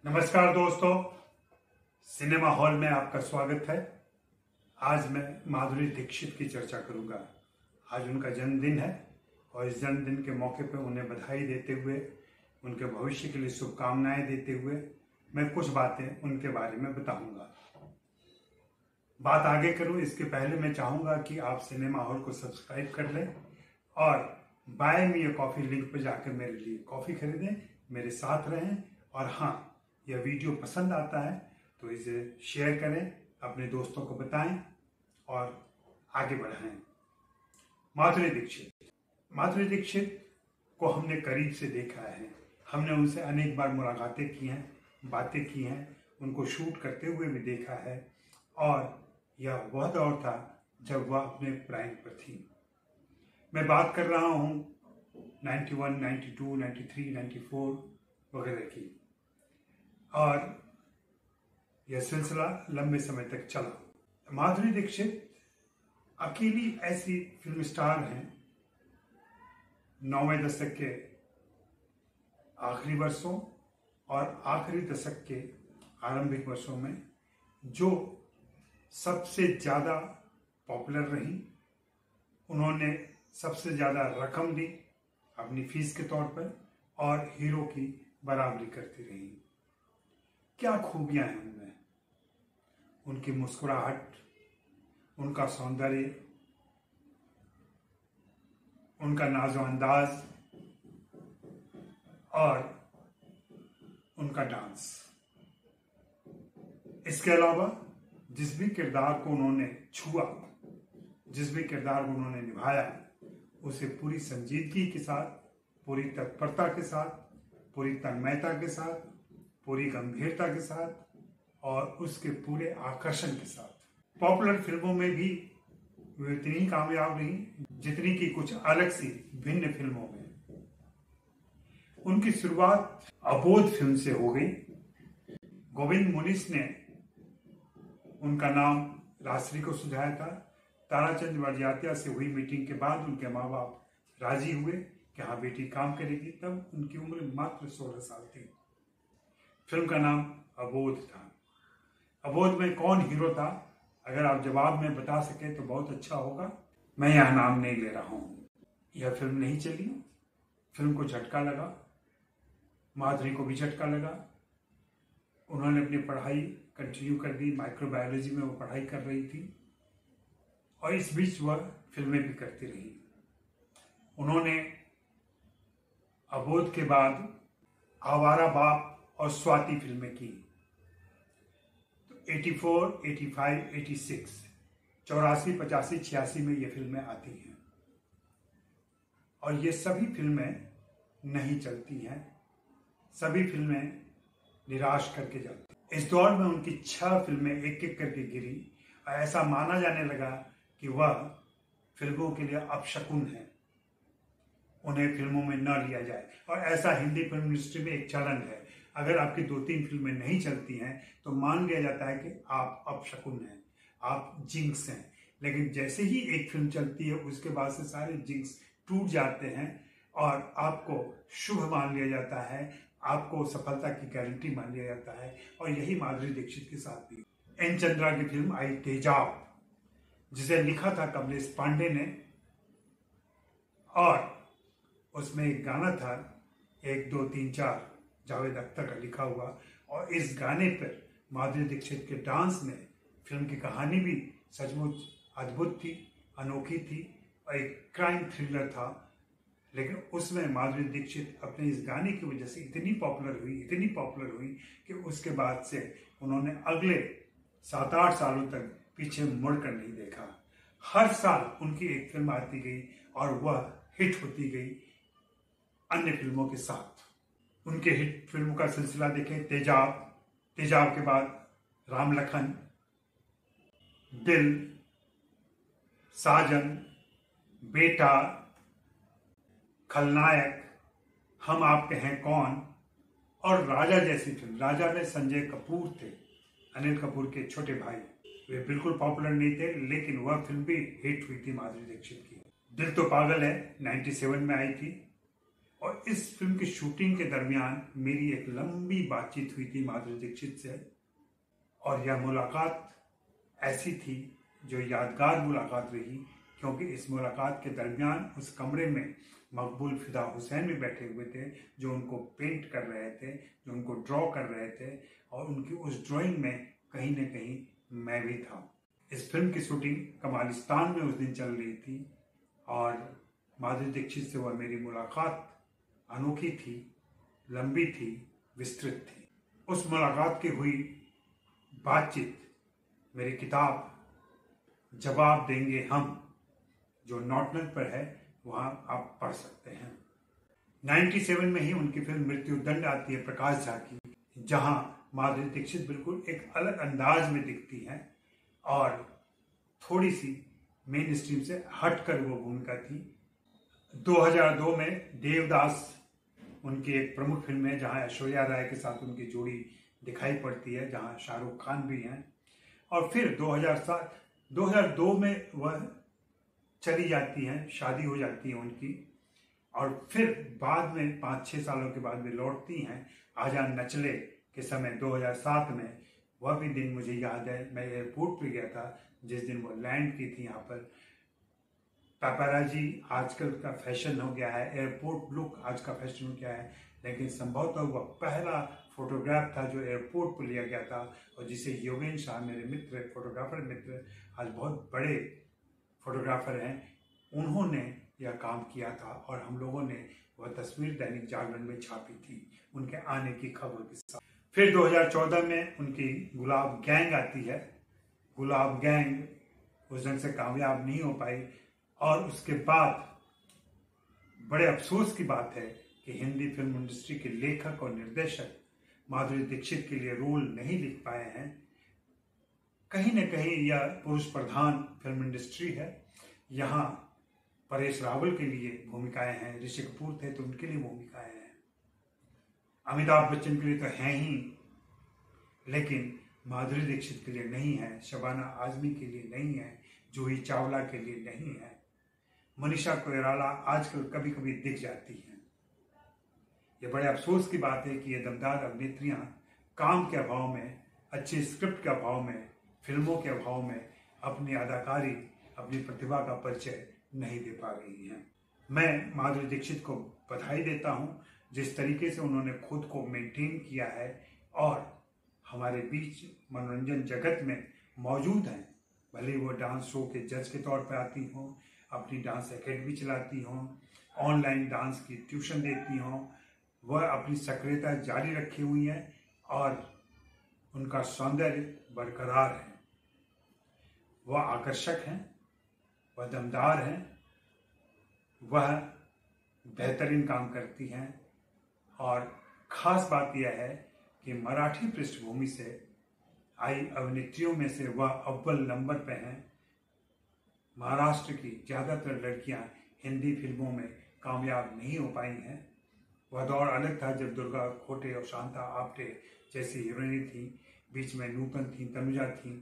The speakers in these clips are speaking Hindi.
नमस्कार दोस्तों, सिनेमा हॉल में आपका स्वागत है। आज मैं माधुरी दीक्षित की चर्चा करूंगा। आज उनका जन्मदिन है और इस जन्मदिन के मौके पर उन्हें बधाई देते हुए, उनके भविष्य के लिए शुभकामनाएं देते हुए मैं कुछ बातें उनके बारे में बताऊंगा। बात आगे करूं इसके पहले मैं चाहूंगा कि आप सिनेमा हॉल को सब्सक्राइब कर लें और buy me a coffee link पर जाकर मेरे लिए कॉफ़ी खरीदें, मेरे साथ रहें। और हाँ, यह वीडियो पसंद आता है तो इसे शेयर करें, अपने दोस्तों को बताएं और आगे बढ़ाएं। माधुरी दीक्षित को हमने करीब से देखा है, हमने उनसे अनेक बार मुलाकातें की हैं, बातें की हैं, उनको शूट करते हुए भी देखा है। और यह वह दौर था जब वह अपने प्राइम पर थी। मैं बात कर रहा हूँ 91, 92, 93, 94 वगैरह की। और यह सिलसिला लंबे समय तक चला। माधुरी दीक्षित अकेली ऐसी फिल्म स्टार हैं 9वें दशक के आखिरी वर्षों और आखिरी दशक के आरंभिक वर्षों में जो सबसे ज़्यादा पॉपुलर रही। उन्होंने सबसे ज़्यादा रकम दी अपनी फीस के तौर पर और हीरो की बराबरी करती रही। क्या खूबियां हैं उनमें, उनकी मुस्कुराहट, उनका सौंदर्य, उनका नाज़ो अंदाज और उनका डांस। इसके अलावा जिस भी किरदार को उन्होंने छुआ, जिस भी किरदार को उन्होंने निभाया, उसे पूरी संजीदगी के साथ, पूरी तत्परता के साथ, पूरी तन्मयता के साथ, पूरी गंभीरता के साथ और उसके पूरे आकर्षण के साथ पॉपुलर फिल्मों में भी वे इतनी ही कामयाब रही जितनी कि कुछ अलग सी भिन्न फिल्मों में। उनकी शुरुआत अबोध फिल्म से हो गई। गोविंद मुनीस ने उनका नाम राजश्री को सुझाया था। ताराचंद बड़जात्या से हुई मीटिंग के बाद उनके माँ बाप राजी हुए कि हाँ बेटी काम करेगी। तब उनकी उम्र मात्र 16 साल थी। फिल्म का नाम अबोध था। अबोध में कौन हीरो था, अगर आप जवाब में बता सके तो बहुत अच्छा होगा। मैं यह नाम नहीं ले रहा हूँ। यह फिल्म नहीं चली। फिल्म को झटका लगा, माधुरी को भी झटका लगा। उन्होंने अपनी पढ़ाई कंटिन्यू कर दी। माइक्रोबायोलॉजी में वो पढ़ाई कर रही थी और इस बीच वह फिल्में भी करती रही। उन्होंने अबोध के बाद आवारा बाप और स्वाति फिल्में की। तो 84, 85, 86, 84, 85, 86 में ये फिल्में आती हैं और ये सभी फिल्में नहीं चलती हैं। सभी फिल्में निराश करके जाती हैं। इस दौर में उनकी 6 फिल्में एक एक करके गिरी और ऐसा माना जाने लगा कि वह फिल्मों के लिए अपशकुन है, उन्हें फिल्मों में न लिया जाए। और ऐसा हिंदी फिल्म इंडस्ट्री में एक चलन है, अगर आपकी 2-3 फिल्में नहीं चलती हैं तो मान लिया जाता है कि आप अपशकुन हैं, आप जिंक्स हैं। लेकिन जैसे ही एक फिल्म चलती है उसके बाद से सारे जिंक्स टूट जाते हैं और आपको शुभ मान लिया जाता है, आपको सफलता की गारंटी मान लिया जाता है। और यही माधुरी दीक्षित के साथ भी। एन चंद्रा की फिल्म आई तेजाब, जिसे लिखा था कमलेश पांडे ने और उसमें एक गाना था 1 2 3 4 जावेद अख्तर का लिखा हुआ। और इस गाने पर माधुरी दीक्षित के डांस ने फिल्म की कहानी भी सचमुच अद्भुत थी, अनोखी थी और एक क्राइम थ्रिलर था। लेकिन उसमें माधुरी दीक्षित अपने इस गाने की वजह से इतनी पॉपुलर हुई कि उसके बाद से उन्होंने अगले 7-8 सालों तक पीछे मुड़कर नहीं देखा। हर साल उनकी एक फिल्म आती गई और वह हिट होती गई अन्य फिल्मों के साथ। उनके हिट फिल्मों का सिलसिला देखें। तेजाब के बाद राम लखन, दिल, साजन, बेटा, खलनायक, हम आपके हैं कौन और राजा जैसी फिल्म। राजा में संजय कपूर थे, अनिल कपूर के छोटे भाई। वे बिल्कुल पॉपुलर नहीं थे लेकिन वह फिल्म भी हिट हुई थी माधुरी दीक्षित की। दिल तो पागल है 97 में आई थी और इस फिल्म की शूटिंग के दरमियान मेरी एक लंबी बातचीत हुई थी माधुरी दीक्षित से, और यह मुलाकात ऐसी थी जो यादगार मुलाकात रही, क्योंकि इस मुलाकात के दरमियान उस कमरे में मकबूल फिदा हुसैन भी बैठे हुए थे, जो उनको पेंट कर रहे थे, जो उनको ड्रॉ कर रहे थे, और उनकी उस ड्राइंग में कहीं न कहीं मैं भी था। इस फिल्म की शूटिंग कमालिस्तान में उस दिन चल रही थी, और माधुरी दीक्षित से वह मेरी मुलाकात अनोखी थी, लंबी थी, विस्तृत थी। उस मुलाकात की हुई बातचीत मेरी किताब जवाब देंगे हम, जो नॉटनल पर है, वहां आप पढ़ सकते हैं। 97 में ही उनकी फिल्म मृत्युदंड आती है प्रकाश झा की, जहां माधुरी दीक्षित बिल्कुल एक अलग अंदाज में दिखती हैं और थोड़ी सी मेन स्ट्रीम से हटकर वो भूमिका थी। 2002 में देवदास उनकी एक प्रमुख फिल्म है, जहां ऐश्वर्या राय के साथ उनकी जोड़ी दिखाई पड़ती है, जहां शाहरुख खान भी हैं। और फिर 2002 में वह चली जाती हैं, शादी हो जाती है उनकी, और फिर बाद में 5-6 सालों के बाद वे लौटती हैं आजा नचले के समय 2007 में। वह भी दिन मुझे याद है, मैं एयरपोर्ट पे गया था जिस दिन वो लैंड की थी यहाँ पर। पैपाराजी आजकल का फैशन हो गया है, एयरपोर्ट लुक आज का फैशन हो गया है, लेकिन संभवतः वह पहला फोटोग्राफ था जो एयरपोर्ट पर लिया गया था, और जिसे योगेंद्र शाह, मेरे मित्र, फोटोग्राफर मित्र, आज बहुत बड़े फोटोग्राफर हैं, उन्होंने यह काम किया था, और हम लोगों ने वह तस्वीर दैनिक जागरण में छापी थी उनके आने की खबर के साथ। फिर 2014 में उनकी गुलाब गैंग आती है। गुलाब गैंग उस ढंग से कामयाब नहीं हो पाई, और उसके बाद बड़े अफसोस की बात है कि हिंदी फिल्म इंडस्ट्री के लेखक और निर्देशक माधुरी दीक्षित के लिए रोल नहीं लिख पाए हैं। कहीं न कहीं यह पुरुष प्रधान फिल्म इंडस्ट्री है। यहाँ परेश रावल के लिए भूमिकाएं हैं, ऋषि कपूर थे तो उनके लिए भूमिकाएं हैं, अमिताभ बच्चन के लिए तो हैं ही, लेकिन माधुरी दीक्षित के लिए नहीं है, शबाना आजमी के लिए नहीं है, जूही चावला के लिए नहीं है, मनीषा कोइराला आजकल कभी कभी दिख जाती हैं। ये बड़े अफसोस की बात है कि ये दमदार अभिनेत्रियां काम के अभाव में, अच्छी स्क्रिप्ट के अभाव में, फिल्मों के अभाव में अपनी अदाकारी, अपनी प्रतिभा का परिचय नहीं दे पा रही हैं। मैं माधुरी दीक्षित को बधाई देता हूं, जिस तरीके से उन्होंने खुद को मेंटेन किया है और हमारे बीच मनोरंजन जगत में मौजूद हैं। भले वो डांस शो के जज के तौर पर आती हों, अपनी डांस एकेडमी चलाती हों, ऑनलाइन डांस की ट्यूशन देती हों, वह अपनी सक्रियता जारी रखी हुई है और उनका सौंदर्य बरकरार है। वह आकर्षक हैं, वह दमदार हैं, वह बेहतरीन काम करती हैं, और खास बात यह है कि मराठी पृष्ठभूमि से आई अभिनेत्रियों में से वह अव्वल नंबर पे हैं। महाराष्ट्र की ज़्यादातर लड़कियां हिंदी फिल्मों में कामयाब नहीं हो पाई हैं। वह दौर अलग था जब दुर्गा खोटे और शांता आप्टे जैसी हीरोइनें थी, बीच में नूतन थी, तनुजा थी,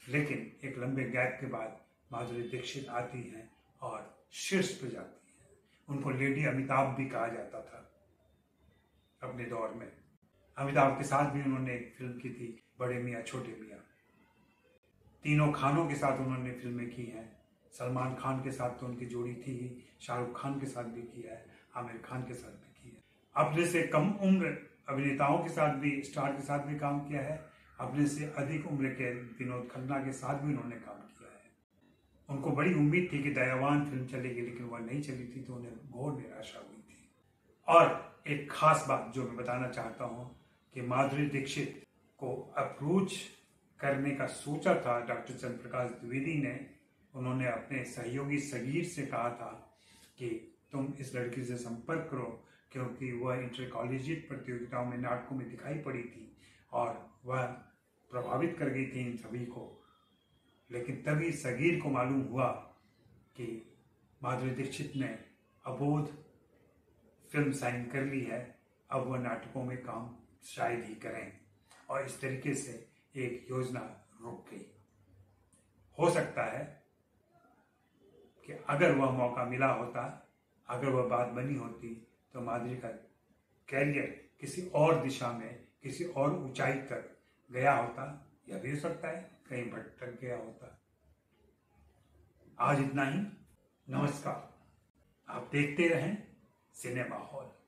लेकिन एक लंबे गैप के बाद माधुरी दीक्षित आती हैं और शीर्ष पर जाती हैं। उनको लेडी अमिताभ भी कहा जाता था अपने दौर में। अमिताभ के साथ भी उन्होंने एक फिल्म की थी, बड़े मियाँ छोटे मियाँ। तीनों खानों के साथ उन्होंने फिल्में की हैं। सलमान खान के साथ तो उनकी जोड़ी थी ही, शाहरुख खान के साथ भी किया है, आमिर खान के साथ भी किया है। अपने से कम उम्र अभिनेताओं के साथ भी, स्टार के साथ भी काम किया है। अपने से अधिक उम्र के विनोद खन्ना के साथ भी उन्होंने काम किया है। उनको बड़ी उम्मीद थी कि दयावान फिल्म चलेगी, लेकिन वह नहीं चली थी, तो उन्हें घोर निराशा हुई थी। और एक खास बात जो मैं बताना चाहता हूँ कि माधुरी दीक्षित को अप्रोच करने का सोचा था डॉक्टर चंद्रप्रकाश द्विवेदी ने। उन्होंने अपने सहयोगी सगीर से कहा था कि तुम इस लड़की से संपर्क करो, क्योंकि वह इंटर कॉलेजिएट प्रतियोगिताओं में, नाटकों में दिखाई पड़ी थी और वह प्रभावित कर गई थी इन सभी को। लेकिन तभी सगीर को मालूम हुआ कि माधुरी दीक्षित ने अबोध फिल्म साइन कर ली है, अब वह नाटकों में काम शायद ही करें, और इस तरीके से एक योजना रुक गई। हो सकता है कि अगर वह मौका मिला होता, अगर वह बात बनी होती, तो माधुरी का कैरियर किसी और दिशा में, किसी और ऊंचाई तक गया होता, या भी हो सकता है कहीं भटक गया होता। आज इतना ही। नमस्कार। आप देखते रहें सिनेमा हॉल।